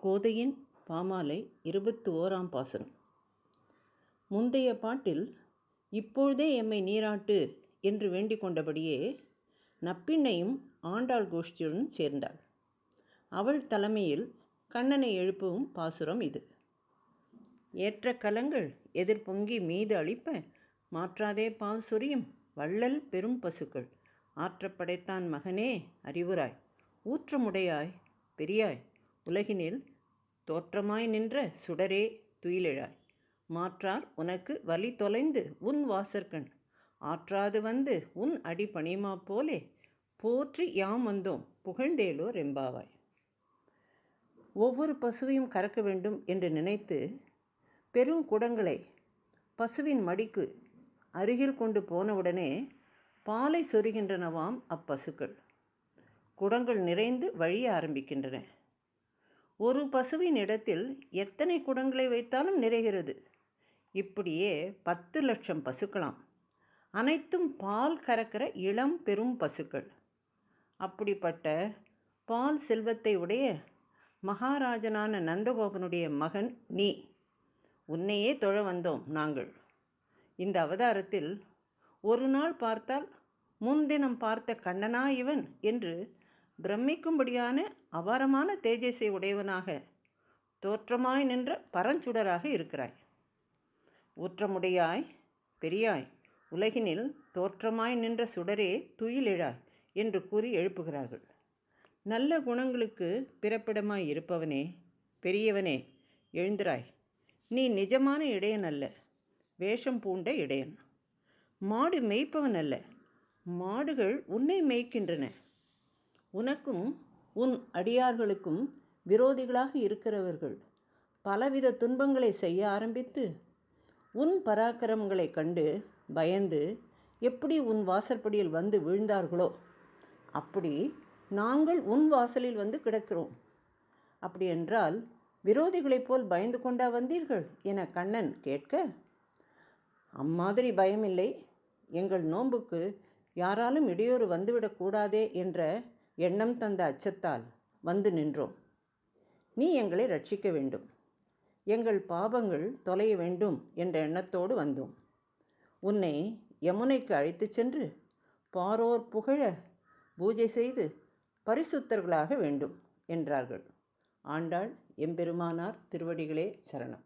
கோதையின் பாமாலை 21ஆம் பாசுரம். முந்தைய பாட்டில் இப்பொழுதே எம்மை நீராட்டு என்று வேண்டிக் கொண்டபடியே நப்பிண்ணையும் ஆண்டாள் கோஷ்டியுடன் சேர்ந்தாள். அவள் தலைமையில் கண்ணனை எழுப்பும் பாசுரம் இது. ஏற்ற கலங்கள் எதிர்பொங்கி மீது அளிப்ப மாற்றாதே பால் சொரியும் வள்ளல் பெரும் பசுக்கள் ஆற்றப்படைத்தான் மகனே அறிவுராய் ஊற்றமுடையாய் பெரியாய் உலகினில் தோற்றமாய் நின்ற சுடரே துயிலெழாய் மாற்றார் உனக்கு வலி தொலைந்து உன் வாசற்கண் ஆற்றாது வந்து உன் அடி பணிமா போலே போற்றி யாம் வந்தோம் புகழ்ந்தேலோர் எம்பாவாய். ஒவ்வொரு பசுவையும் கறக்க வேண்டும் என்று நினைத்து பெரும் குடங்களை பசுவின் மடிக்கு அருகில் கொண்டு போனவுடனே பாலை சொருகின்றனவாம் அப்பசுக்கள். குடங்கள் நிறைந்து வழிய ஆரம்பிக்கின்றன. ஒரு பசுவின் இடத்தில் எத்தனை குடங்களை வைத்தாலும் நிறைகிறது. இப்படியே 10 லட்சம் பசுக்களாம். அனைத்தும் பால் கறக்கிற இளம் பெரும் பசுக்கள். அப்படிப்பட்ட பால் செல்வத்தை உடைய மகாராஜனான நந்தகோபனுடைய மகன் நீ. உன்னையே தொழ வந்தோம் நாங்கள். இந்த அவதாரத்தில் ஒரு நாள் பார்த்தால் முன்தினம் பார்த்த கண்ணனா இவன் என்று பிரமிக்கும்படியான அபாரமான தேஜஸை உடையவனாக தோற்றமாய் நின்ற பரஞ்சுடராக இருக்கிறாய். ஊற்றமுடையாய் பெரியாய் உலகினில் தோற்றமாய் நின்ற சுடரே துயிலெழாய் என்று கூறி எழுப்புகிறார்கள். நல்ல குணங்களுக்கு பிறப்பிடமாய் இருப்பவனே பெரியவனே எழுந்திராய். நீ நிஜமான இடையன் அல்ல, வேஷம் பூண்ட இடையன். மாடு மேய்ப்பவன் அல்ல, மாடுகள் உன்னை மேய்க்கின்றன. உனக்கும் உன் அடியார்களுக்கும் விரோதிகளாக இருக்கிறவர்கள் பலவித துன்பங்களை செய்ய ஆரம்பித்து உன் பராக்கிரமங்களை கண்டு பயந்து எப்படி உன் வாசற்படியில் வந்து வீழ்ந்தார்களோ அப்படி நாங்கள் உன் வாசலில் வந்து கிடக்கிறோம். அப்படி என்றால் விரோதிகளைப் போல் பயந்து கொண்டா வந்தீர்கள் என கண்ணன் கேட்க, அம்மாதிரி பயமில்லை, எங்கள் நோன்புக்கு யாராலும் இடையூறு வந்துவிடக்கூடாதே என்ற எண்ணம் தந்த அச்சத்தால் வந்து நின்றோம். நீ எங்களை ரட்சிக்க வேண்டும், எங்கள் பாபங்கள் தொலைய வேண்டும் என்ற எண்ணத்தோடு வந்தோம். உன்னை யமுனைக்கு அழைத்துச் சென்று பாரோர் புகழ பூஜை செய்து பரிசுத்தர்களாக வேண்டும் என்றார்கள். ஆண்டாள் எம்பெருமானார் திருவடிகளே சரணம்.